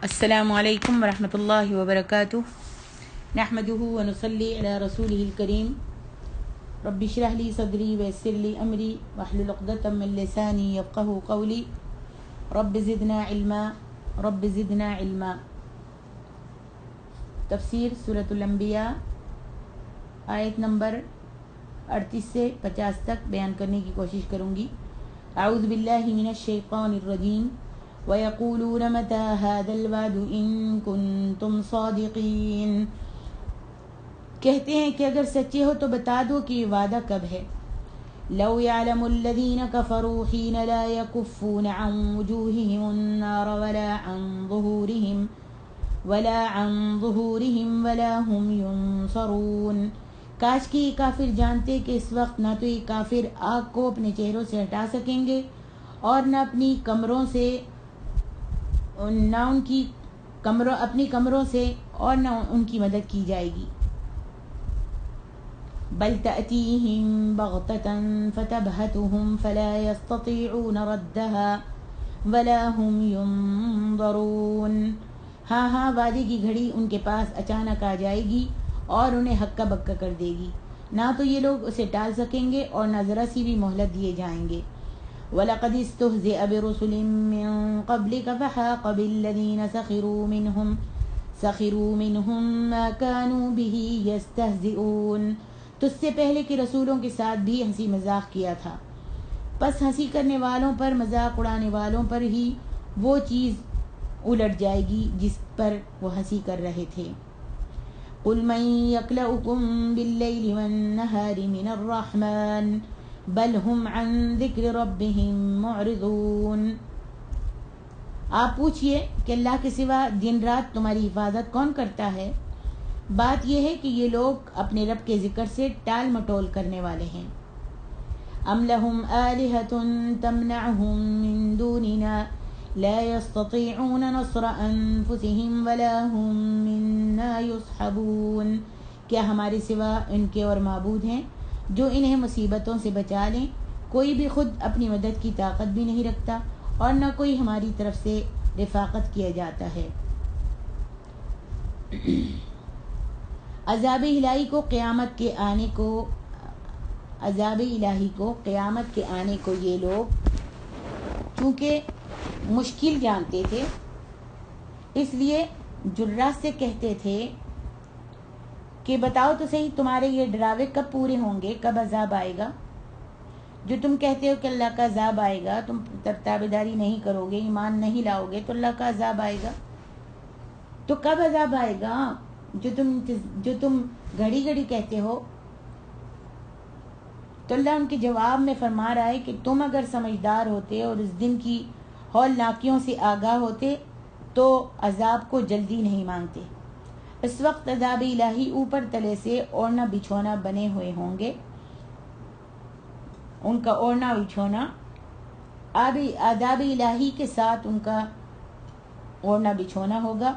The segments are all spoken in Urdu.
السلام علیکم ورحمۃ اللہ وبرکاتہ نحمده ونصلی علی رسولہ الکریم رب اشرح لی صدری ویسر لی امری واحلل عقدۃ من لسانی یفقهوا قولی رب زدنا علما رب زدنا علما۔ تفسیر سورۃ الانبیاء آیت نمبر 38 سے 50 تک بیان کرنے کی کوشش کروں گی۔ اعوذ باللہ من الشیطان الرجیم وَيَقُولُونَ مَتَى هَذَا الْوَعْدُ إِن كُنتُمْ صَادِقِينَ، کہتے ہیں کہ اگر سچے ہو تو بتا دو کہ یہ وعدہ کب ہے۔ لَوْ يَعْلَمُ الَّذِينَ كَفَرُوا حِينَ لَا يَكُفُّونَ عَنْ وُجُوهِهِمُ النَّارَ وَلَا عَنْ ظُهُورِهِمْ وَلَا هُمْ يُنصَرُونَ، کاش کہ یہ کافر جانتے کہ اس وقت نہ تو یہ کافر آگ کو اپنے چہروں سے ہٹا سکیں گے اور نہ اپنی کمروں سے اپنی کمروں سے اور نہ ان کی مدد کی جائے گی۔ بل تأتیہم بغتۃ فتبہتہم فلا یستطیعون ردها ولا هم ینظرون، ہاں وعدے کی گھڑی ان کے پاس اچانک آ جائے گی اور انہیں ہکا بکا کر دے گی، نہ تو یہ لوگ اسے ٹال سکیں گے اور نہ ذرا سی بھی مہلت دیے جائیں گے۔ وَلَقَدِ اسْتُهْزِئَ بِرُسُلٍ مِّن قَبْلِكَ فَحَاقَ بِالَّذِينَ سَخِرُوا مِنْهُم مَّا كَانُوا بِهِ يَسْتَهْزِئُونَ، تجھ سے پہلے کے رسولوں کے ساتھ بھی ہنسی مذاق کیا تھا، پس ہنسی کرنے والوں پر، مذاق اڑانے والوں پر ہی وہ چیز الٹ جائے گی جس پر وہ ہنسی کر رہے تھے۔ قُلْ مَن يَكْلَؤُكُم بِاللَّيْلِ وَالنَّهَارِ مِنَ الرَّحْمَٰنِ بل ہم عن ذکر ربهم معرضون، آپ پوچھئے کہ اللہ کے سوا دن رات تمہاری حفاظت کون کرتا ہے؟ بات یہ ہے کہ یہ لوگ اپنے رب کے ذکر سے ٹال مٹول کرنے والے ہیں۔ ام لہم آلہۃ تمنعہم من دوننا لا یستطیعون نصر انفسہم ولا ہم منا یصحبون، کیا ہمارے سوا ان کے اور معبود ہیں جو انہیں مصیبتوں سے بچا لیں؟ کوئی بھی خود اپنی مدد کی طاقت بھی نہیں رکھتا اور نہ کوئی ہماری طرف سے رفاقت کیا جاتا ہے۔ عذاب الہی کو قیامت کے آنے کو یہ لوگ چونکہ مشکل جانتے تھے، اس لیے جراح سے کہتے تھے کہ بتاؤ تو صحیح تمہارے یہ ڈراوے کب پورے ہوں گے، کب عذاب آئے گا؟ جو تم کہتے ہو کہ اللہ کا عذاب آئے گا، تم تابعداری نہیں کرو گے، ایمان نہیں لاؤ گے تو اللہ کا عذاب آئے گا، تو کب عذاب آئے گا جو تم گھڑی گھڑی کہتے ہو؟ تو اللہ ان کے جواب میں فرما رہا ہے کہ تم اگر سمجھدار ہوتے اور اس دن کی ہولناکیوں سے آگاہ ہوتے تو عذاب کو جلدی نہیں مانگتے۔ اس وقت عذاب الہی اوپر تلے سے اوڑھنا بچھونا بنے ہوئے ہوں گے، ان کا اوڑھنا بچھونا عذاب الہی کے ساتھ ان کا اوڑھنا بچھونا ہوگا،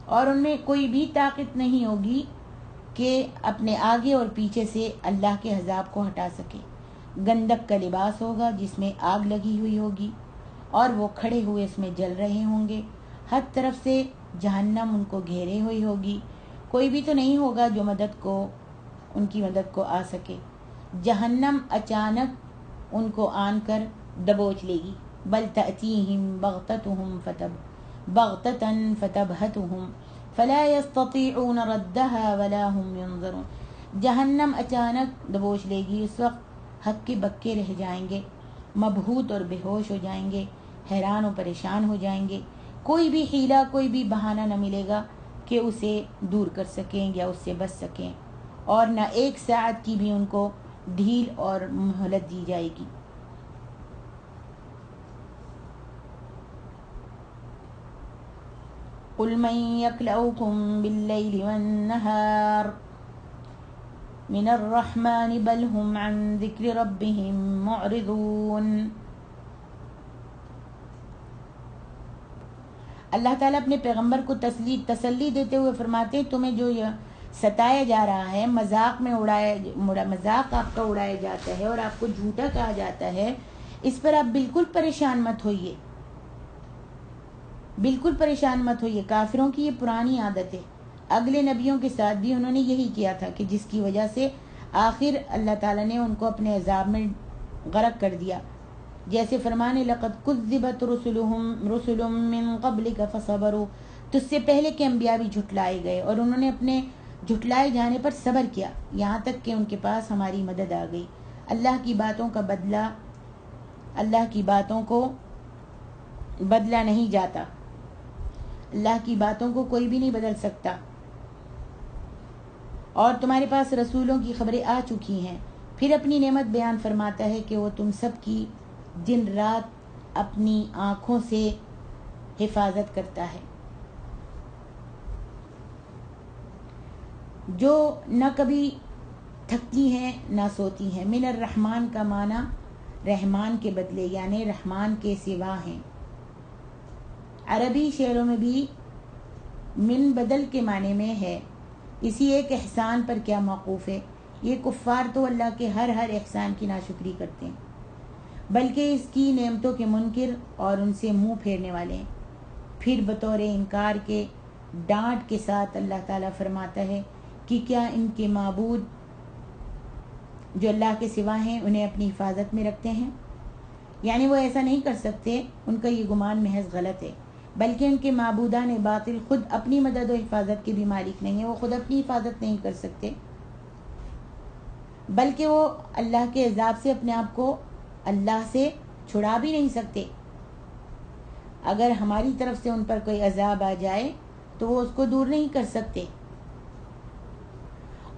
اور ان میں کوئی بھی طاقت نہیں ہوگی کہ اپنے آگے اور پیچھے سے اللہ کے عذاب کو ہٹا سکے۔ گندک کا لباس ہوگا جس میں آگ لگی ہوئی ہوگی اور وہ کھڑے ہوئے اس میں جل رہے ہوں گے، ہر طرف سے جہنم ان کو گھیرے ہوئی ہوگی، کوئی بھی تو نہیں ہوگا جو ان کی مدد کو آ سکے۔ جہنم اچانک ان کو آن کر دبوچ لے گی۔ بل تأتیہم بغتۃ فتبہتہم فلا یستطیعون ردها ولا هم ینظرون، جہنم اچانک دبوچ لے گی، اس وقت ہکے بکے رہ جائیں گے، مبہوت اور بے ہوش ہو جائیں گے، حیران و پریشان ہو جائیں گے، کوئی بھی حیلہ کوئی بھی بہانہ نہ ملے گا کہ اسے دور کر سکیں یا اس سے بچ سکیں، اور نہ ایک ساعت کی بھی ان کو ڈھیل اور مہلت دی جائے گی۔ قل من یکلؤکم باللیل والنہار من الرحمن بل هم عن ذکر ربهم معرضون۔ اللہ تعالیٰ اپنے پیغمبر کو تسلی دیتے ہوئے فرماتے ہیں تمہیں جو ستایا جا رہا ہے، مذاق آپ کا اڑایا جاتا ہے اور آپ کو جھوٹا کہا جاتا ہے، اس پر آپ بالکل پریشان مت ہوئیے۔ بالکل پریشان مت ہو، یہ کافروں کی یہ پرانی عادت ہے، اگلے نبیوں کے ساتھ بھی انہوں نے یہی کیا تھا کہ جس کی وجہ سے آخر اللہ تعالیٰ نے ان کو اپنے عذاب میں غرق کر دیا. جیسے فرمانے لقد کذبت رسل من قبلک فصبروا، تجھ سے پہلے کے انبیاء بھی جھٹلائے گئے اور انہوں نے اپنے جھٹلائے جانے پر صبر کیا یہاں تک کہ ان کے پاس ہماری مدد آ گئی. اللہ کی باتوں کا بدلہ، اللہ کی باتوں کو بدلہ نہیں جاتا، اللہ کی باتوں کو کوئی بھی نہیں بدل سکتا. اور تمہارے پاس رسولوں کی خبریں آ چکی ہیں. پھر اپنی نعمت بیان فرماتا ہے کہ وہ تم سب کی دن رات اپنی آنکھوں سے حفاظت کرتا ہے، جو نہ کبھی تھکتی ہیں نہ سوتی ہیں. من الرحمن کا معنی رحمان کے بدلے یعنی رحمان کے سوا ہیں. عربی شعروں میں بھی من بدل کے معنی میں ہے. اسی ایک احسان پر کیا موقوف ہے. یہ کفار تو اللہ کے ہر احسان کی ناشکری کرتے ہیں، بلکہ اس کی نعمتوں کے منکر اور ان سے منہ پھیرنے والے ہیں. پھر بطور انکار کے ڈانٹ کے ساتھ اللہ تعالیٰ فرماتا ہے کہ کیا ان کے معبود جو اللہ کے سوا ہیں انہیں اپنی حفاظت میں رکھتے ہیں؟ یعنی وہ ایسا نہیں کر سکتے. ان کا یہ گمان محض غلط ہے، بلکہ ان کے معبودان باطل خود اپنی مدد و حفاظت کے بھی مالک نہیں ہیں. وہ خود اپنی حفاظت نہیں کر سکتے، بلکہ وہ اللہ کے عذاب سے اپنے آپ کو اللہ سے چھڑا بھی نہیں سکتے. اگر ہماری طرف سے ان پر کوئی عذاب آ جائے تو وہ اس کو دور نہیں کر سکتے،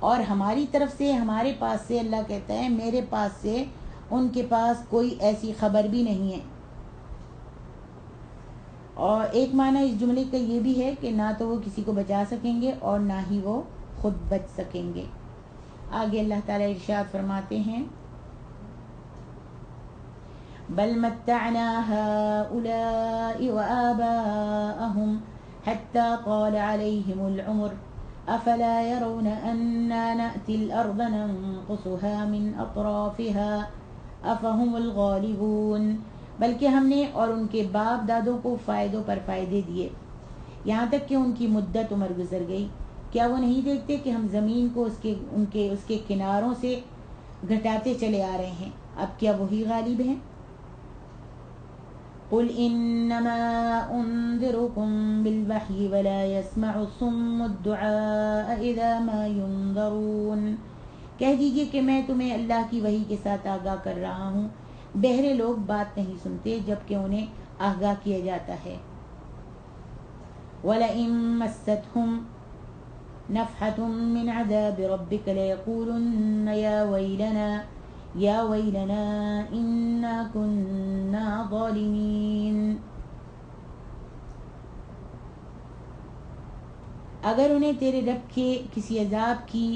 اور ہماری طرف سے ہمارے پاس سے اللہ کہتا ہے میرے پاس سے ان کے پاس کوئی ایسی خبر بھی نہیں ہے. اور ایک معنی اس جملے کا یہ بھی ہے کہ نہ تو وہ کسی کو بچا سکیں گے اور نہ ہی وہ خود بچ سکیں گے. آگے اللہ تعالیٰ ارشاد فرماتے ہیں بل متعنا هؤلاء وآباءهم حتى طال عليهم العمر افلا يرون أنا نأتي الأرض ننقصها من أطرافها افهم الغالبون. بلکہ ہم نے اور ان کے باپ دادوں کو فائدوں پر فائدے دیے یہاں تک کہ ان کی مدت عمر گزر گئی. کیا وہ نہیں دیکھتے کہ ہم زمین کو اس کے کناروں سے گھٹاتے چلے آ رہے ہیں؟ اب کیا وہی غالب ہیں؟ قل انما انذركم بالوحی ولا يسمع الصم الدعاء اذا ما ينذرون. کہہ دیجئے کہ میں تمہیں اللہ کی وحی کے ساتھ آگاہ کر رہا ہوں، بہرے لوگ بات نہیں سنتے جبکہ انہیں آگاہ کیا جاتا ہے. وَلَئِن مَسَّتْهُمْ نَفْحَةٌ مِّنْ عَذَابِ رَبِّكَ لَيَقُولُنَّ يَا وَيْلَنَا إِنَّا كُنَّا ظَالِمِينَ. اگر انہیں تیرے رب کے کسی عذاب کی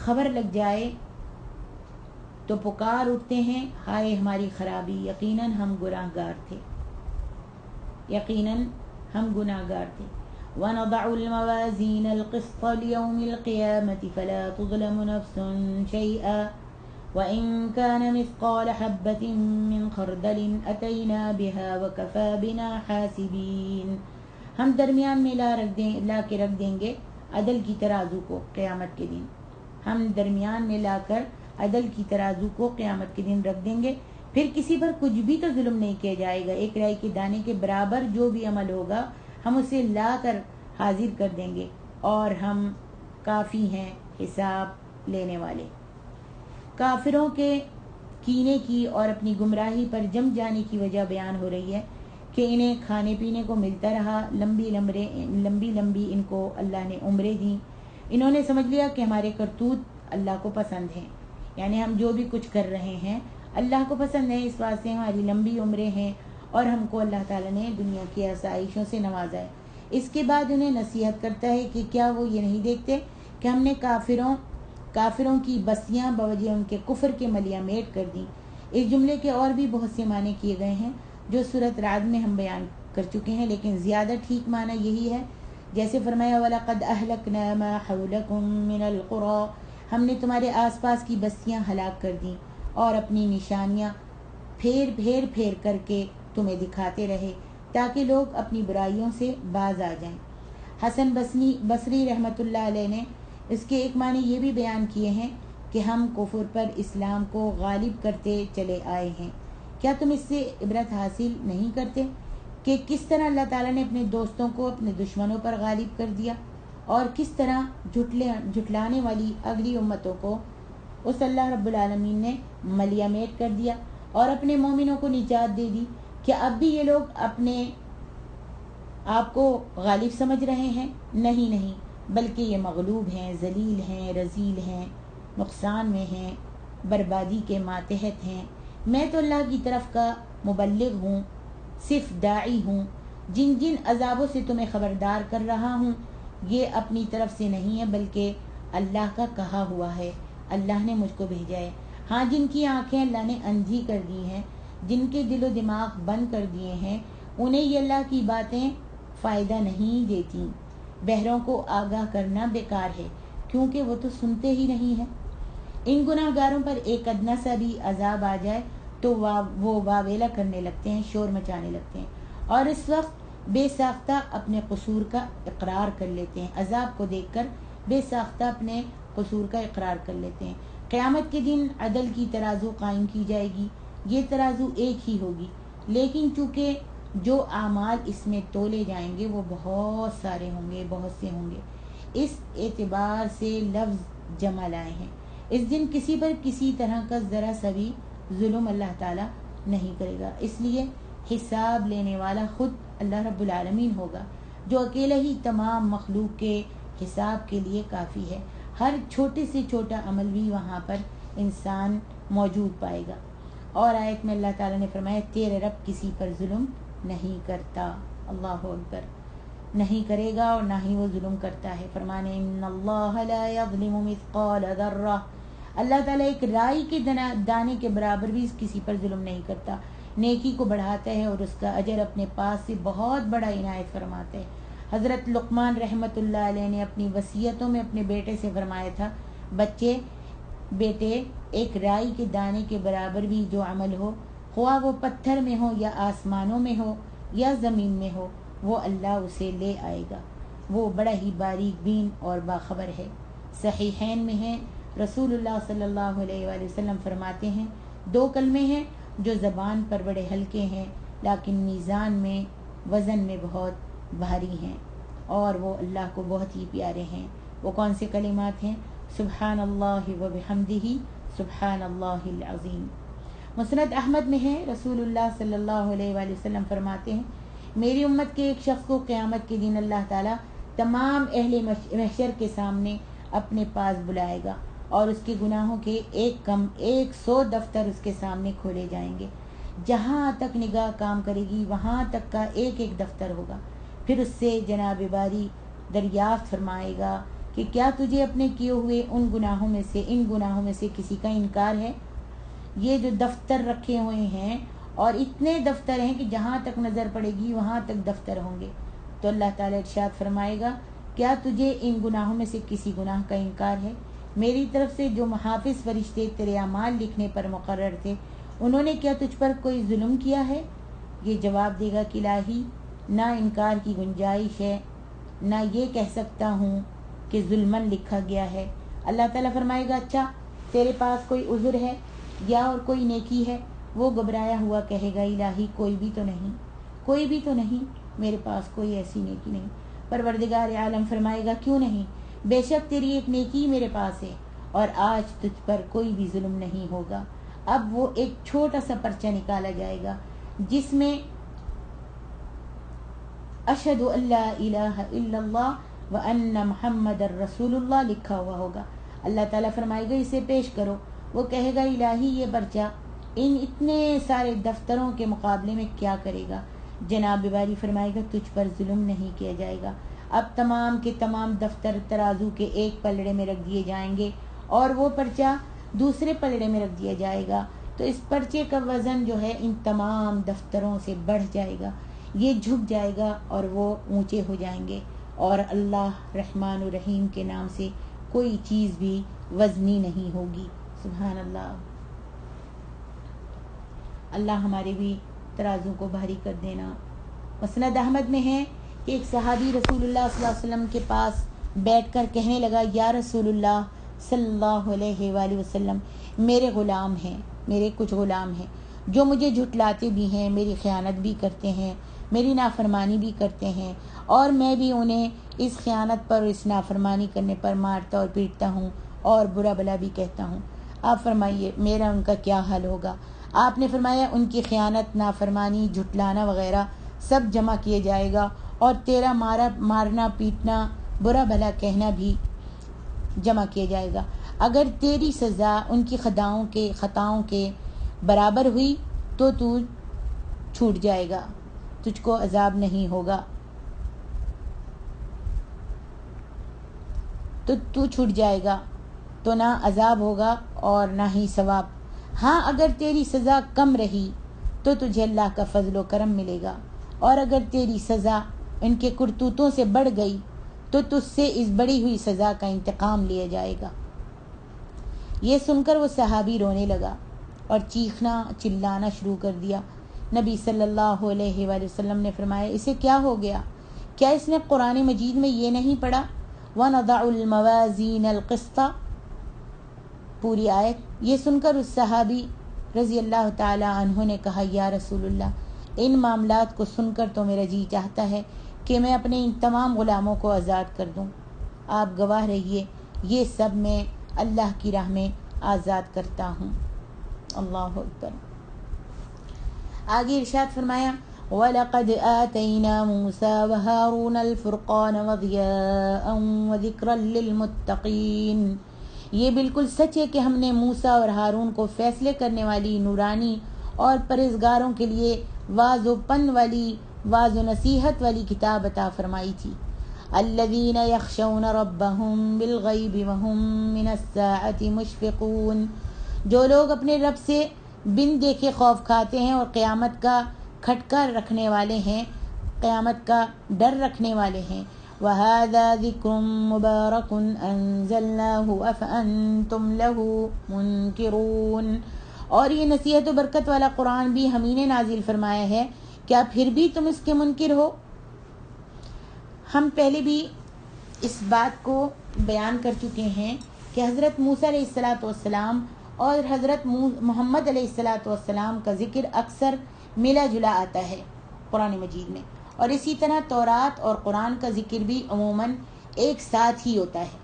خبر لگ جائے تو پکار اٹھتے ہیں ہائے ہماری خرابی، یقیناً ہم گناہگار تھے. وَنَضَعُ الْمَوَازِينَ الْقِسْطَ لِيَوْمِ الْقِيَامَةِ فَلَا تُظْلَمُ نَفْسٌ شَيْئًا وَإِنْ كَانَ مِثْقَالَ حَبَّةٍ مِّنْ خَرْدَلٍ أَتَيْنَا بِهَا وَكَفَى بِنَا حَاسِبِينَ. ہم درمیان میں لا کے رکھ دیں گے عدل کی ترازو کو قیامت کے دن. ہم درمیان میں لا کر عدل کی ترازو کو قیامت کے دن رکھ دیں گے، پھر کسی پر کچھ بھی تو ظلم نہیں کیا جائے گا. ایک رائی کے دانے کے برابر جو بھی عمل ہوگا ہم اسے لا کر حاضر کر دیں گے، اور ہم کافی ہیں حساب لینے والے. کافروں کے کینے کی اور اپنی گمراہی پر جم جانے کی وجہ بیان ہو رہی ہے کہ انہیں کھانے پینے کو ملتا رہا، لمبی لمبی ان کو اللہ نے عمریں دیں. انہوں نے سمجھ لیا کہ ہمارے کرتوت اللہ کو پسند ہیں، یعنی ہم جو بھی کچھ کر رہے ہیں اللہ کو پسند ہے، اس واسطے ہماری لمبی عمریں ہیں اور ہم کو اللہ تعالیٰ نے دنیا کی آسائشوں سے نوازا ہے. اس کے بعد انہیں نصیحت کرتا ہے کہ کیا وہ یہ نہیں دیکھتے کہ ہم نے کافروں کی بستیاں بوجہ ان کے کفر کے ملیہ میٹ کر دیں. اس جملے کے اور بھی بہت سے معنی کیے گئے ہیں جو سورۃ رعد میں ہم بیان کر چکے ہیں، لیکن زیادہ ٹھیک معنی یہی ہے جیسے فرمایا وَلَقَدْ أَهْلَكْنَا مَا حَوْلَكُمْ مِنَ الْقُرَىٰ. ہم نے تمہارے آس پاس کی بستیاں ہلاک کر دیں اور اپنی نشانیاں پھیر کر کے تمہیں دکھاتے رہے. تاکہ لوگ اپنی برائیوں سے باز آ جائیں۔ حسن بصری رحمۃ اللہ علیہ نے اس کے ایک معنی یہ بھی بیان کیے ہیں کہ ہم کفر پر اسلام کو غالب کرتے چلے آئے ہیں۔ کیا تم اس سے عبرت حاصل نہیں کرتے کہ کس طرح اللہ تعالیٰ نے اپنے دوستوں کو اپنے دشمنوں پر غالب کر دیا، اور کس طرح جھٹلانے والی اگلی امتوں کو اس اللہ رب العالمین نے ملیہ میٹ کر دیا اور اپنے مومنوں کو نجات دے دی؟ کیا اب بھی یہ لوگ اپنے آپ کو غالب سمجھ رہے ہیں؟ نہیں، بلکہ یہ مغلوب ہیں، ذلیل ہیں، رذیل ہیں، نقصان میں ہیں، بربادی کے ماتحت ہیں۔ میں تو اللہ کی طرف کا مبلغ ہوں، صرف داعی ہوں۔ جن عذابوں سے تمہیں خبردار کر رہا ہوں یہ اپنی طرف سے نہیں ہے بلکہ اللہ کا کہا ہوا ہے، اللہ نے مجھ کو بھیجا ہے۔ ہاں، جن کی آنکھیں اللہ نے اندھی کر دی ہیں، جن کے دل و دماغ بند کر دیے ہیں، انہیں یہ اللہ کی باتیں فائدہ نہیں دیتی۔ بہروں کو آگاہ کرنا بیکار ہے کیونکہ وہ تو سنتے ہی نہیں ہیں۔ ان گناہ گاروں پر ایک ادنا سا بھی عذاب آ جائے تو وہ واویلا کرنے لگتے ہیں، شور مچانے لگتے ہیں، اور اس وقت بے ساختہ اپنے قصور کا اقرار کر لیتے ہیں۔ عذاب کو دیکھ کر بے ساختہ اپنے قصور کا اقرار کر لیتے ہیں۔ قیامت کے دن عدل کی ترازو قائم کی جائے گی، یہ ترازو ایک ہی ہوگی، لیکن چونکہ جو اعمال اس میں تولے جائیں گے وہ بہت سارے ہوں گے، بہت سے ہوں گے۔ اس اعتبار سے لفظ جمع لائے ہیں۔ اس دن کسی پر کسی طرح کا ذرا سا بھی ظلم اللہ تعالیٰ نہیں کرے گا، اس لیے حساب لینے والا خود اللہ رب العالمین ہوگا، جو اکیلا ہی تمام مخلوق کے حساب کے لیے کافی ہے۔ ہر چھوٹے سے چھوٹا عمل بھی وہاں پر انسان موجود پائے گا۔ اور آیت میں اللہ تعالیٰ نے فرمایا تیرے رب کسی پر ظلم نہیں کرتا۔ اللہ اکبر، نہیں کرے گا اور نہ ہی وہ ظلم کرتا ہے۔ فرمانے ان اللہ لا یظلم مثقال ذرہ، اللہ تعالیٰ ایک رائی کے دانے کے برابر بھی کسی پر ظلم نہیں کرتا، نیکی کو بڑھاتا ہے اور اس کا اجر اپنے پاس سے بہت بڑا عنایت فرماتا ہے۔ حضرت لقمان رحمۃ اللہ علیہ نے اپنی وصیتوں میں اپنے بیٹے سے فرمایا تھا، بیٹے ایک رائی کے دانے کے برابر بھی جو عمل ہو، خواہ وہ پتھر میں ہو یا آسمانوں میں ہو یا زمین میں ہو، وہ اللہ اسے لے آئے گا، وہ بڑا ہی باریک بین اور باخبر ہے۔ صحیحین میں ہے، رسول اللہ صلی اللہ علیہ وآلہ وسلم فرماتے ہیں 2 کلمے ہیں جو زبان پر بڑے ہلکے ہیں لیکن میزان میں وزن میں بہت بھاری ہیں اور وہ اللہ کو بہت ہی پیارے ہیں۔ وہ کون سے کلمات ہیں؟ سبحان اللہ و بحمدہ سبحان اللہ العظیم۔ مسند احمد میں ہے، رسول اللہ صلی اللہ علیہ وآلہ وسلم فرماتے ہیں میری امت کے ایک شخص کو قیامت کے دن اللہ تعالیٰ تمام اہل محشر کے سامنے اپنے پاس بلائے گا اور اس کے گناہوں کے 100 دفتر اس کے سامنے کھولے جائیں گے۔ جہاں تک نگاہ کام کرے گی وہاں تک کا ایک دفتر ہوگا۔ پھر اس سے جناب باری دریافت فرمائے گا کہ کیا تجھے اپنے کیے ہوئے ان گناہوں میں سے کسی کا انکار ہے؟ یہ جو دفتر رکھے ہوئے ہیں اور اتنے دفتر ہیں کہ جہاں تک نظر پڑے گی وہاں تک دفتر ہوں گے، تو اللہ تعالیٰ ارشاد فرمائے گا کیا تجھے ان گناہوں میں سے کسی گناہ کا انکار ہے؟ میری طرف سے جو محافظ فرشتے تیرے اعمال لکھنے پر مقرر تھے انہوں نے کیا تجھ پر کوئی ظلم کیا ہے؟ یہ جواب دے گا کہ الہی نہ انکار کی گنجائش ہے، نہ یہ کہہ سکتا ہوں کہ ظلمن لکھا گیا ہے۔ اللہ تعالیٰ فرمائے گا اچھا تیرے پاس کوئی عذر ہے یا اور کوئی نیکی ہے؟ وہ گھبرایا ہوا کہے گا الہی کوئی بھی تو نہیں، میرے پاس کوئی ایسی نیکی نہیں۔ پروردگار عالم فرمائے گا کیوں نہیں؟ بے شک تیری ایک نیکی میرے پاس ہے اور آج تجھ پر کوئی بھی ظلم نہیں ہوگا۔ اب وہ ایک چھوٹا سا پرچہ نکالا جائے گا جس میں اشہد ان لا الہ الا اللہ وان محمد الرسول اللہ لکھا ہوا ہوگا۔ اللہ تعالیٰ فرمائے گا اسے پیش کرو۔ وہ کہے گا الہی یہ پرچہ ان اتنے سارے دفتروں کے مقابلے میں کیا کرے گا؟ جناب باری فرمائے گا تجھ پر ظلم نہیں کیا جائے گا۔ اب تمام کے تمام دفتر ترازو کے ایک پلڑے میں رکھ دیے جائیں گے اور وہ پرچہ دوسرے پلڑے میں رکھ دیا جائے گا، تو اس پرچے کا وزن جو ہے ان تمام دفتروں سے بڑھ جائے گا، یہ جھک جائے گا اور وہ اونچے ہو جائیں گے، اور اللہ رحمان الرحیم کے نام سے کوئی چیز بھی وزنی نہیں ہوگی۔ سبحان اللہ۔ اللہ ہمارے بھی ترازو کو بھاری کر دینا مسند احمد میں ہے کہ ایک صحابی رسول اللہ صلی اللہ علیہ وسلم کے پاس بیٹھ کر کہنے لگا، یا رسول اللہ صلی اللہ علیہ وآلہ وسلم، میرے کچھ غلام ہیں جو مجھے جھٹلاتے بھی ہیں، میری خیانت بھی کرتے ہیں، میری نافرمانی بھی کرتے ہیں، اور میں بھی انہیں اس خیانت پر، اس نافرمانی کرنے پر مارتا اور پیٹتا ہوں اور برا بھلا بھی کہتا ہوں۔ آپ فرمائیے میرا ان کا کیا حل ہوگا؟ آپ نے فرمایا ان کی خیانت، نافرمانی، جھٹلانا وغیرہ سب جمع کیا جائے گا، اور تیرا مارنا پیٹنا، برا بھلا کہنا بھی جمع کیا جائے گا۔ اگر تیری سزا ان کی خطاؤں کے برابر ہوئی تو تو چھوٹ جائے گا، تجھ کو عذاب نہیں ہوگا، تو چھوٹ جائے گا، تو نہ عذاب ہوگا اور نہ ہی ثواب۔ ہاں اگر تیری سزا کم رہی تو تجھے اللہ کا فضل و کرم ملے گا، اور اگر تیری سزا ان کے کرتوتوں سے بڑھ گئی تو تجھ سے اس بڑی ہوئی سزا کا انتقام لیا جائے گا۔ یہ سن کر وہ صحابی رونے لگا اور چیخنا چلانا شروع کر دیا۔ نبی صلی اللہ علیہ وآلہ وسلم نے فرمایا، اسے کیا ہو گیا؟ کیا اس نے قرآن مجید میں یہ نہیں پڑھا وَنَضَعُ الْمَوَازِينَ الْقِسْطَ، پوری آیت؟ یہ سن کر اس صحابی رضی اللہ تعالی عنہ نے کہا، یا رسول اللہ، ان معاملات کو سن کر تو میرا جی چاہتا ہے کہ میں اپنے ان تمام غلاموں کو آزاد کر دوں۔ آپ گواہ رہیے، یہ سب میں اللہ کی راہ میں آزاد کرتا ہوں۔ اللہ اکبر۔ آگے ارشاد فرمایا، وَلَقَدْ آتَيْنَا مُوسَى وَهَارُونَ الْفُرْقَانَ وَضِيَاءً وَذِكْرًا لِلْمُتَّقِينَ، یہ بالکل سچ ہے کہ ہم نے موسیٰ اور ہارون کو فیصلے کرنے والی، نورانی اور پرہیزگاروں کے لیے واض و نصیحت والی کتاب عطا فرمائی تھی۔ الذین یخشون ربهم بالغیب وهم من الساعة مشفقون، جو لوگ اپنے رب سے بن دیکھے خوف کھاتے ہیں اور قیامت کا کھٹکا رکھنے والے ہیں، قیامت کا ڈر رکھنے والے ہیں۔ وَهَذَا ذِكْرٌ مُبَارَكٌ أَنزَلْنَاهُ أَفَأَنْتُمْ لَهُ مُنْكِرُونَ، اور یہ نصیحت و برکت والا قرآن بھی ہم ہی نے نازل فرمایا ہے، کیا پھر بھی تم اس کے منکر ہو؟ ہم پہلے بھی اس بات کو بیان کر چکے ہیں کہ حضرت موسیٰ علیہ الصلاۃ والسلام اور حضرت محمد علیہ الصلاۃ والسلام کا ذکر اکثر ملا جلا آتا ہے قرآن مجید میں، اور اسی طرح تورات اور قرآن کا ذکر بھی عموماً ایک ساتھ ہی ہوتا ہے۔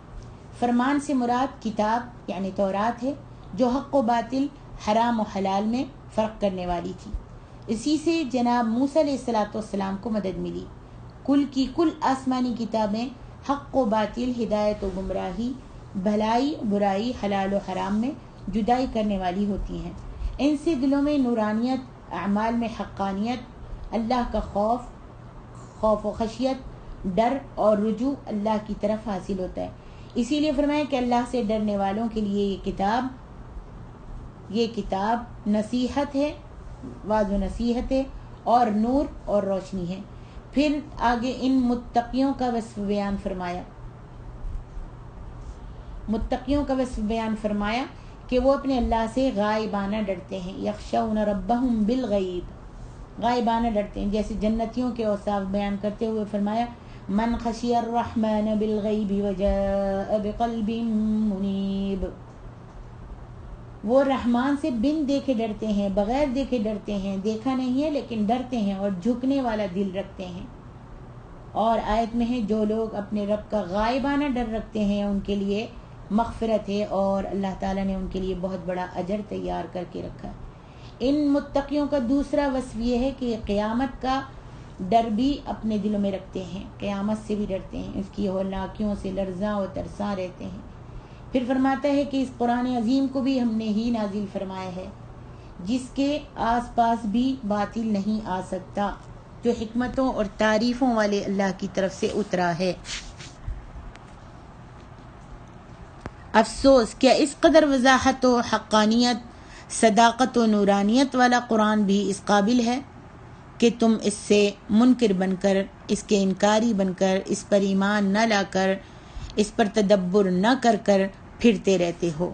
فرمان سے مراد کتاب یعنی تورات ہے، جو حق و باطل، حرام و حلال میں فرق کرنے والی تھی۔ اسی سے جناب موسیٰ علیہ الصلاۃ والسلام کو مدد ملی۔ کل آسمانی کتابیں حق و باطل، ہدایت و گمراہی، بھلائی برائی، حلال و حرام میں جدائی کرنے والی ہوتی ہیں۔ ان سے دلوں میں نورانیت، اعمال میں حقانیت، اللہ کا خوف و خشیت، ڈر اور رجوع اللہ کی طرف حاصل ہوتا ہے۔ اسی لیے فرمایا کہ اللہ سے ڈرنے والوں کے لیے یہ کتاب نصیحت ہے، واضح نصیحت ہے اور نور اور روشنی ہے۔ پھر آگے ان متقیوں کا وصف بیان فرمایا کہ وہ اپنے اللہ سے غائبانہ ڈرتے ہیں۔ یخشون ربهم بالغیب، غائبانہ ڈرتے ہیں۔ جیسے جنتیوں کے اوصاف بیان کرتے ہوئے فرمایا، من خشی الرحمن بالغیب وجاء بقلب منیب، وہ رحمان سے بن دیکھے ڈرتے ہیں، بغیر دیکھے ڈرتے ہیں، دیکھا نہیں ہے لیکن ڈرتے ہیں اور جھکنے والا دل رکھتے ہیں۔ اور آیت میں ہے، جو لوگ اپنے رب کا غائبانہ ڈر رکھتے ہیں ان کے لیے مغفرت ہے، اور اللہ تعالیٰ نے ان کے لیے بہت بڑا اجر تیار کر کے رکھا ہے۔ ان متقیوں کا دوسرا وصف یہ ہے کہ قیامت کا ڈر بھی اپنے دلوں میں رکھتے ہیں، قیامت سے بھی ڈرتے ہیں، اس کی ہولناکیوں سے لرزاں و ترساں رہتے ہیں۔ پھر فرماتا ہے کہ اس قرآن عظیم کو بھی ہم نے ہی نازل فرمایا ہے، جس کے آس پاس بھی باطل نہیں آ سکتا، جو حکمتوں اور تعریفوں والے اللہ کی طرف سے اترا ہے۔ افسوس، کیا اس قدر وضاحت و حقانیت، صداقت و نورانیت والا قرآن بھی اس قابل ہے کہ تم اس سے منکر بن کر، اس کے انکاری بن کر، اس پر ایمان نہ لا کر، اس پر تدبر نہ کر پھرتے رہتے ہو۔